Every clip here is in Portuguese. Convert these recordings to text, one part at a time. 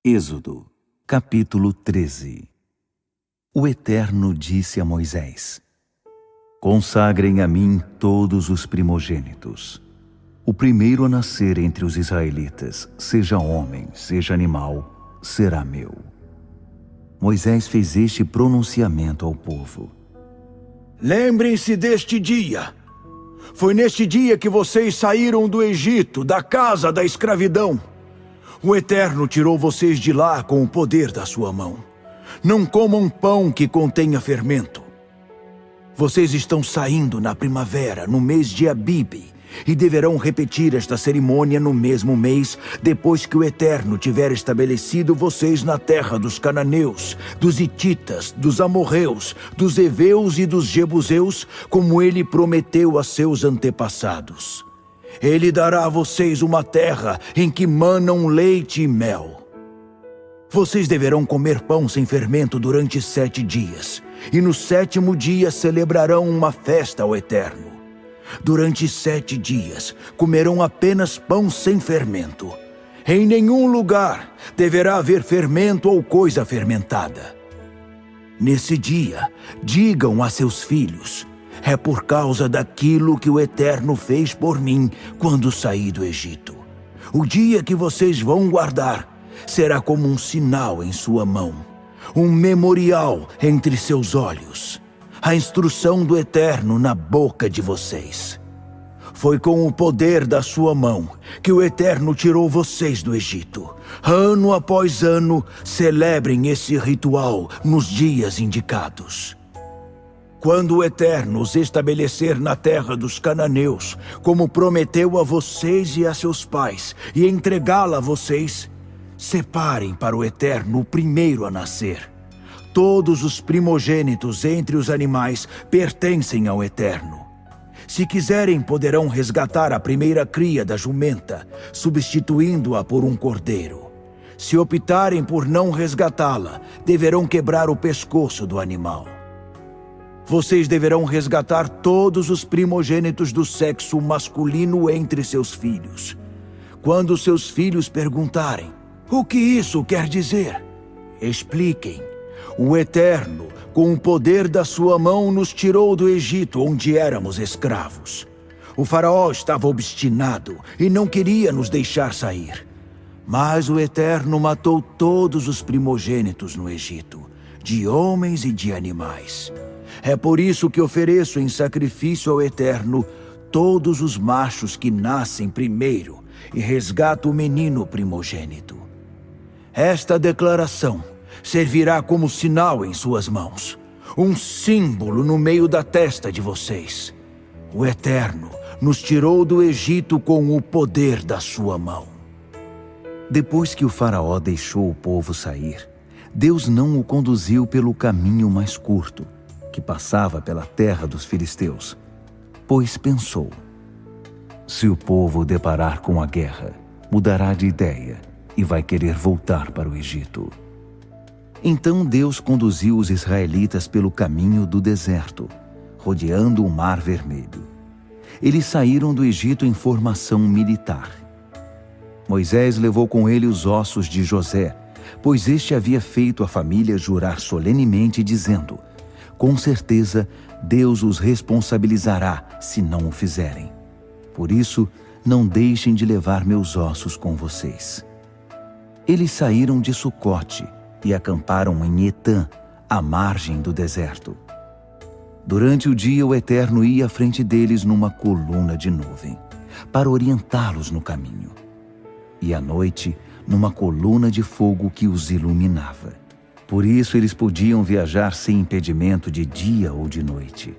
Êxodo, capítulo 13. O Eterno disse a Moisés: Consagrem a mim todos os primogênitos. O primeiro a nascer entre os israelitas, seja homem, seja animal, será meu. Moisés fez este pronunciamento ao povo: Lembrem-se deste dia. Foi neste dia que vocês saíram do Egito, da casa da escravidão. O Eterno tirou vocês de lá com o poder da sua mão. Não comam pão que contenha fermento. Vocês estão saindo na primavera, no mês de Abibe, e deverão repetir esta cerimônia no mesmo mês, depois que o Eterno tiver estabelecido vocês na terra dos cananeus, dos hititas, dos amorreus, dos heveus e dos jebuseus, como ele prometeu a seus antepassados. Ele dará a vocês uma terra em que manam leite e mel. Vocês deverão comer pão sem fermento durante 7 dias, e no 7º dia celebrarão uma festa ao Eterno. Durante 7 dias comerão apenas pão sem fermento. Em nenhum lugar deverá haver fermento ou coisa fermentada. Nesse dia, digam a seus filhos: é por causa daquilo que o Eterno fez por mim quando saí do Egito. O dia que vocês vão guardar será como um sinal em sua mão, um memorial entre seus olhos, a instrução do Eterno na boca de vocês. Foi com o poder da sua mão que o Eterno tirou vocês do Egito. Ano após ano, celebrem esse ritual nos dias indicados. Quando o Eterno os estabelecer na terra dos cananeus, como prometeu a vocês e a seus pais, e entregá-la a vocês, separem para o Eterno o primeiro a nascer. Todos os primogênitos entre os animais pertencem ao Eterno. Se quiserem, poderão resgatar a primeira cria da jumenta, substituindo-a por um cordeiro. Se optarem por não resgatá-la, deverão quebrar o pescoço do animal. Vocês deverão resgatar todos os primogênitos do sexo masculino entre seus filhos. Quando seus filhos perguntarem: o que isso quer dizer? Expliquem: o Eterno, com o poder da sua mão, nos tirou do Egito, onde éramos escravos. O faraó estava obstinado e não queria nos deixar sair. Mas o Eterno matou todos os primogênitos no Egito, de homens e de animais. É por isso que ofereço em sacrifício ao Eterno todos os machos que nascem primeiro e resgato o menino primogênito. Esta declaração servirá como sinal em suas mãos, um símbolo no meio da testa de vocês. O Eterno nos tirou do Egito com o poder da sua mão. Depois que o faraó deixou o povo sair, Deus não o conduziu pelo caminho mais curto, que passava pela terra dos filisteus, pois pensou: se o povo deparar com a guerra, mudará de ideia e vai querer voltar para o Egito. Então Deus conduziu os israelitas pelo caminho do deserto, rodeando o Mar Vermelho. Eles saíram do Egito em formação militar. Moisés levou com ele os ossos de José, pois este havia feito a família jurar solenemente, dizendo: com certeza Deus os responsabilizará se não o fizerem. Por isso, não deixem de levar meus ossos com vocês. Eles saíram de Sucote e acamparam em Etã, à margem do deserto. Durante o dia, o Eterno ia à frente deles numa coluna de nuvem, para orientá-los no caminho. E à noite, numa coluna de fogo que os iluminava. Por isso eles podiam viajar sem impedimento de dia ou de noite.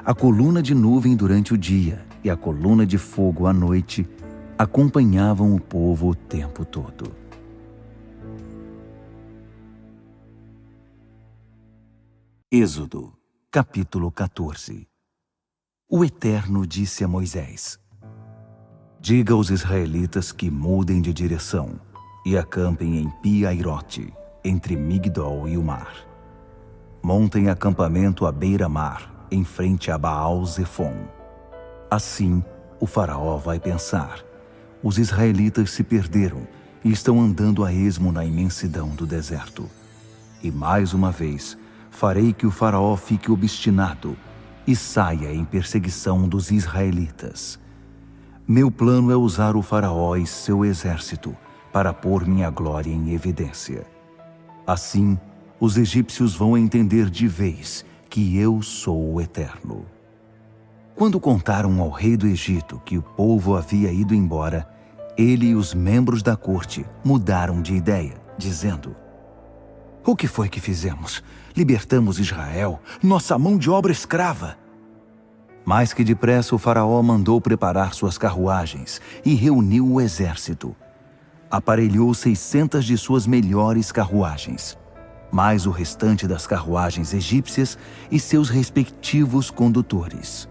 A coluna de nuvem durante o dia e a coluna de fogo à noite acompanhavam o povo o tempo todo. Êxodo, capítulo 14. O Eterno disse a Moisés: diga aos israelitas que mudem de direção e acampem em Pi-Hairote, entre Migdol e o mar. Montem acampamento à beira-mar, em frente a Baal-Zefon. Assim, o faraó vai pensar: os israelitas se perderam e estão andando a esmo na imensidão do deserto. E mais uma vez farei que o faraó fique obstinado e saia em perseguição dos israelitas. Meu plano é usar o faraó e seu exército para pôr minha glória em evidência. Assim, os egípcios vão entender de vez que eu sou o Eterno. Quando contaram ao rei do Egito que o povo havia ido embora, ele e os membros da corte mudaram de ideia, dizendo: "O que foi que fizemos? Libertamos Israel, nossa mão de obra escrava." Mais que depressa o faraó mandou preparar suas carruagens e reuniu o exército. Aparelhou 600 de suas melhores carruagens, mais o restante das carruagens egípcias e seus respectivos condutores.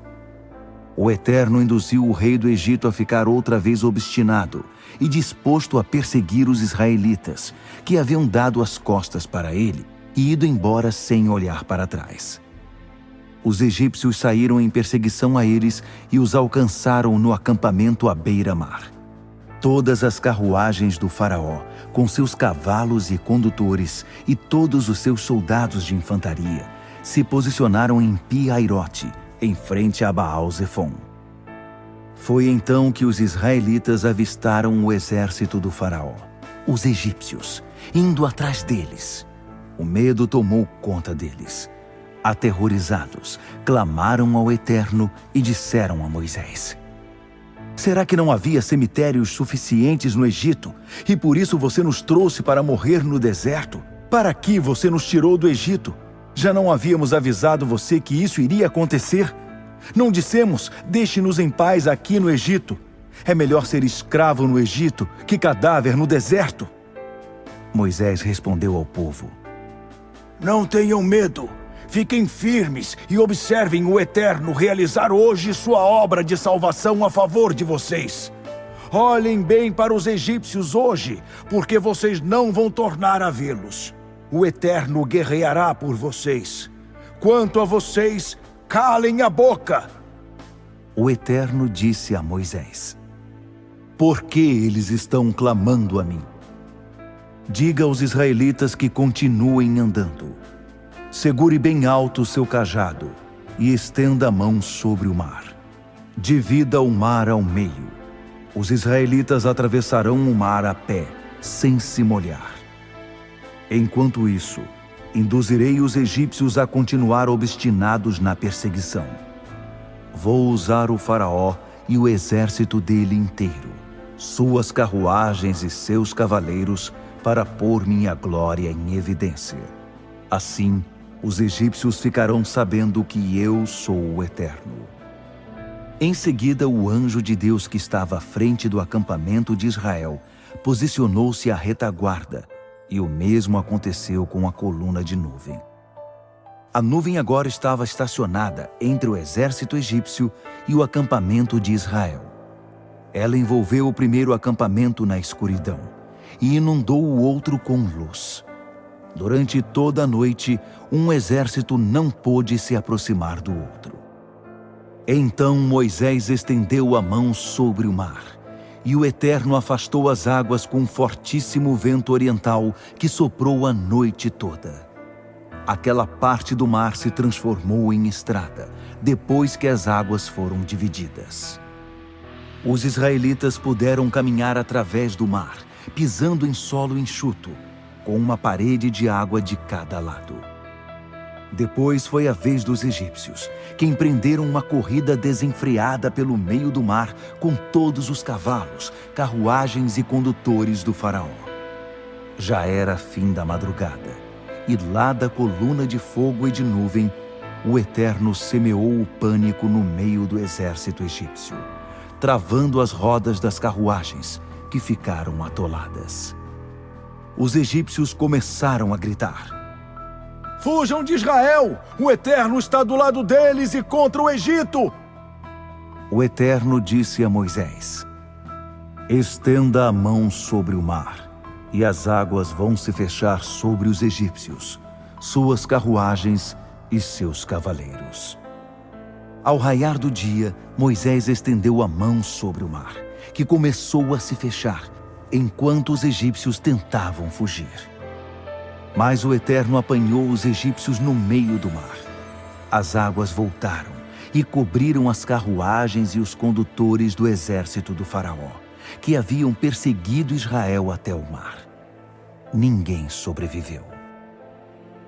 O Eterno induziu o rei do Egito a ficar outra vez obstinado e disposto a perseguir os israelitas, que haviam dado as costas para ele e ido embora sem olhar para trás. Os egípcios saíram em perseguição a eles e os alcançaram no acampamento à beira-mar. Todas as carruagens do faraó, com seus cavalos e condutores, e todos os seus soldados de infantaria, se posicionaram em Pi-Hairote, em frente a Baal-Zefon. Foi então que os israelitas avistaram o exército do faraó, os egípcios, indo atrás deles. O medo tomou conta deles. Aterrorizados, clamaram ao Eterno e disseram a Moisés: "Será que não havia cemitérios suficientes no Egito, e por isso você nos trouxe para morrer no deserto? Para que você nos tirou do Egito? Já não havíamos avisado você que isso iria acontecer? Não dissemos, deixe-nos em paz aqui no Egito? É melhor ser escravo no Egito que cadáver no deserto." Moisés respondeu ao povo: "Não tenham medo. Fiquem firmes e observem o Eterno realizar hoje sua obra de salvação a favor de vocês. Olhem bem para os egípcios hoje, porque vocês não vão tornar a vê-los. O Eterno guerreará por vocês. Quanto a vocês, calem a boca." O Eterno disse a Moisés: "Por que eles estão clamando a mim? Diga aos israelitas que continuem andando. Segure bem alto seu cajado e estenda a mão sobre o mar. Divida o mar ao meio. Os israelitas atravessarão o mar a pé, sem se molhar. Enquanto isso, induzirei os egípcios a continuar obstinados na perseguição. Vou usar o faraó e o exército dele inteiro, suas carruagens e seus cavaleiros, para pôr minha glória em evidência. Assim, os egípcios ficarão sabendo que eu sou o Eterno." Em seguida, o anjo de Deus que estava à frente do acampamento de Israel posicionou-se à retaguarda, e o mesmo aconteceu com a coluna de nuvem. A nuvem agora estava estacionada entre o exército egípcio e o acampamento de Israel. Ela envolveu o primeiro acampamento na escuridão e inundou o outro com luz. Durante toda a noite, um exército não pôde se aproximar do outro. Então Moisés estendeu a mão sobre o mar, e o Eterno afastou as águas com um fortíssimo vento oriental que soprou a noite toda. Aquela parte do mar se transformou em estrada, depois que as águas foram divididas. Os israelitas puderam caminhar através do mar, pisando em solo enxuto, com uma parede de água de cada lado. Depois foi a vez dos egípcios, que empreenderam uma corrida desenfreada pelo meio do mar com todos os cavalos, carruagens e condutores do faraó. Já era fim da madrugada, e lá da coluna de fogo e de nuvem, o Eterno semeou o pânico no meio do exército egípcio, travando as rodas das carruagens, que ficaram atoladas. Os egípcios começaram a gritar: "Fujam de Israel! O Eterno está do lado deles e contra o Egito!" O Eterno disse a Moisés: "Estenda a mão sobre o mar, e as águas vão se fechar sobre os egípcios, suas carruagens e seus cavaleiros." Ao raiar do dia, Moisés estendeu a mão sobre o mar, que começou a se fechar, enquanto os egípcios tentavam fugir. Mas o Eterno apanhou os egípcios no meio do mar. As águas voltaram e cobriram as carruagens e os condutores do exército do faraó, que haviam perseguido Israel até o mar. Ninguém sobreviveu.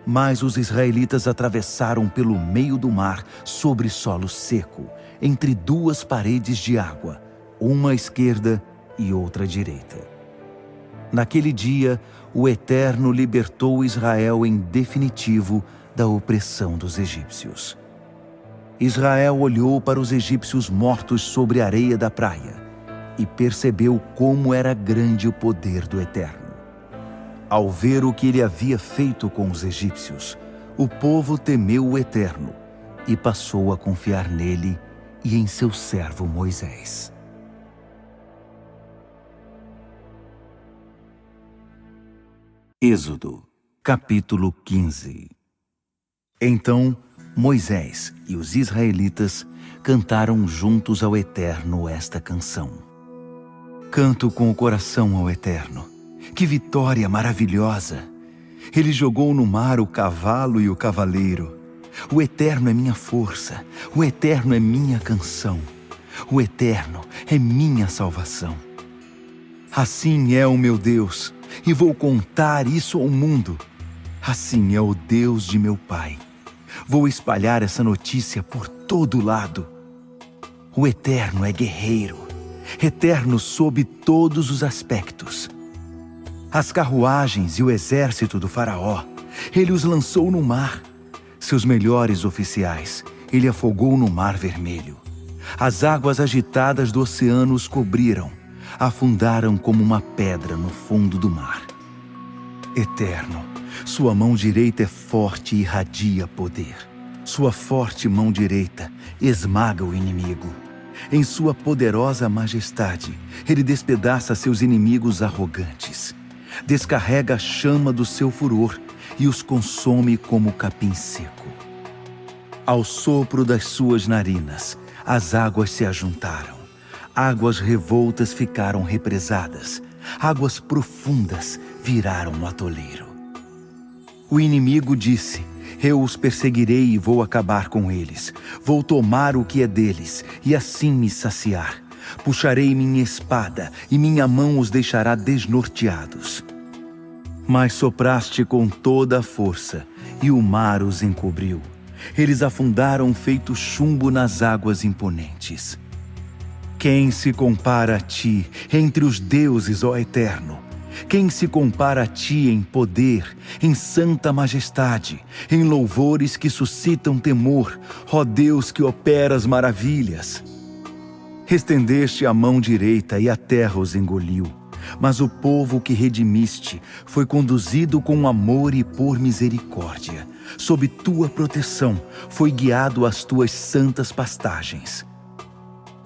Mas os israelitas atravessaram pelo meio do mar sobre solo seco, entre duas paredes de água, uma à esquerda e outra à direita. Naquele dia, o Eterno libertou Israel em definitivo da opressão dos egípcios. Israel olhou para os egípcios mortos sobre a areia da praia e percebeu como era grande o poder do Eterno. Ao ver o que ele havia feito com os egípcios, o povo temeu o Eterno e passou a confiar nele e em seu servo Moisés. Êxodo, capítulo 15. Então Moisés e os israelitas cantaram juntos ao Eterno esta canção. Canto com o coração ao Eterno. Que vitória maravilhosa! Ele jogou no mar o cavalo e o cavaleiro. O Eterno é minha força, o Eterno é minha canção. O Eterno é minha salvação. Assim é o meu Deus, e vou contar isso ao mundo. Assim é o Deus de meu pai. Vou espalhar essa notícia por todo lado. O Eterno é guerreiro, eterno sob todos os aspectos. As carruagens e o exército do faraó, ele os lançou no mar. Seus melhores oficiais, ele afogou no mar vermelho. As águas agitadas do oceano os cobriram, afundaram como uma pedra no fundo do mar. Eterno, sua mão direita é forte e irradia poder. Sua forte mão direita esmaga o inimigo. Em sua poderosa majestade, ele despedaça seus inimigos arrogantes. Descarrega a chama do seu furor e os consome como capim seco. Ao sopro das suas narinas, as águas se ajuntaram. Águas revoltas ficaram represadas. Águas profundas viraram um atoleiro. O inimigo disse: eu os perseguirei e vou acabar com eles. Vou tomar o que é deles e assim me saciar. Puxarei minha espada e minha mão os deixará desnorteados. Mas sopraste com toda a força e o mar os encobriu. Eles afundaram feito chumbo nas águas imponentes. Quem se compara a ti entre os deuses, ó Eterno? Quem se compara a ti em poder, em santa majestade, em louvores que suscitam temor, ó Deus que operas maravilhas? Estendeste a mão direita e a terra os engoliu. Mas o povo que redimiste foi conduzido com amor e por misericórdia. Sob tua proteção foi guiado às tuas santas pastagens.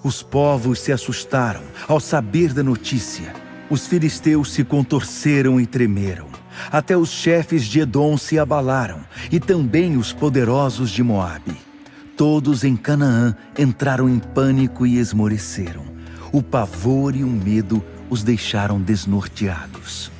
Os povos se assustaram ao saber da notícia. Os filisteus se contorceram e tremeram. Até os chefes de Edom se abalaram, e também os poderosos de Moabe. Todos em Canaã entraram em pânico e esmoreceram. O pavor e o medo os deixaram desnorteados.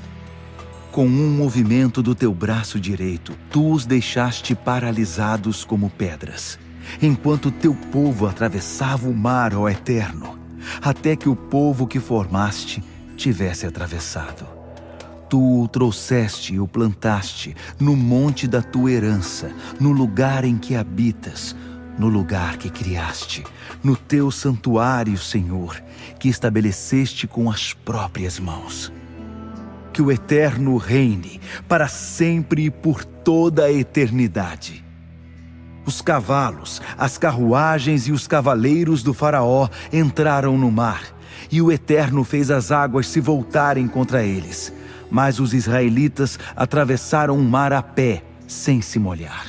Com um movimento do teu braço direito, tu os deixaste paralisados como pedras, enquanto teu povo atravessava o mar, ó Eterno, até que o povo que formaste tivesse atravessado. Tu o trouxeste e o plantaste no monte da tua herança, no lugar em que habitas, no lugar que criaste, no teu santuário, Senhor, que estabeleceste com as próprias mãos. Que o Eterno reine para sempre e por toda a eternidade. Os cavalos, as carruagens e os cavaleiros do faraó entraram no mar, e o Eterno fez as águas se voltarem contra eles. Mas os israelitas atravessaram o mar a pé, sem se molhar.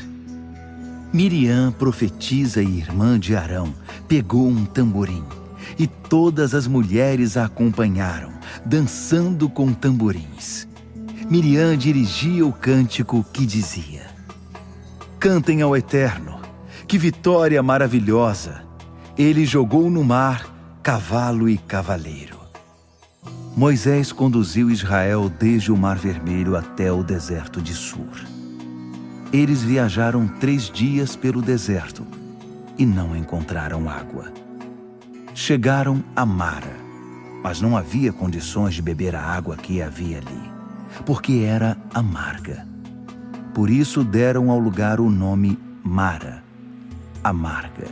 Miriam, profetisa e irmã de Arão, pegou um tamborim, e todas as mulheres a acompanharam, dançando com tamborins. Miriam dirigia o cântico que dizia: cantem ao Eterno, que vitória maravilhosa! Ele jogou no mar cavalo e cavaleiro. Moisés conduziu Israel desde o Mar Vermelho até o deserto de Sur. Eles viajaram 3 dias pelo deserto e não encontraram água. Chegaram a Mara, mas não havia condições de beber a água que havia ali, porque era amarga. Por isso deram ao lugar o nome Mara, amarga.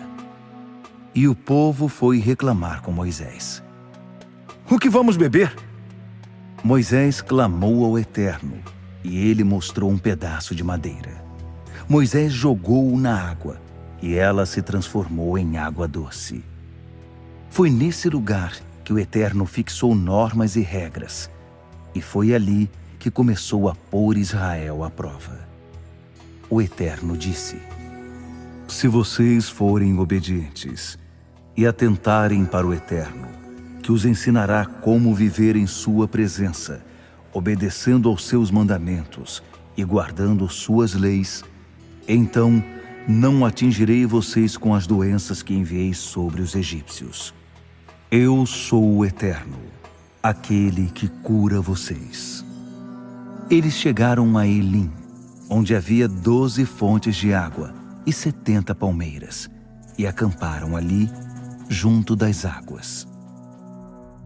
E o povo foi reclamar com Moisés. O que vamos beber? Moisés clamou ao Eterno, e ele mostrou um pedaço de madeira. Moisés jogou-o na água, e ela se transformou em água doce. Foi nesse lugar que o Eterno fixou normas e regras, e foi ali que começou a pôr Israel à prova. O Eterno disse: se vocês forem obedientes e atentarem para o Eterno, que os ensinará como viver em sua presença, obedecendo aos seus mandamentos e guardando suas leis, então não atingirei vocês com as doenças que enviei sobre os egípcios. Eu sou o Eterno, aquele que cura vocês. Eles chegaram a Elim, onde havia 12 fontes de água e 70 palmeiras, e acamparam ali, junto das águas.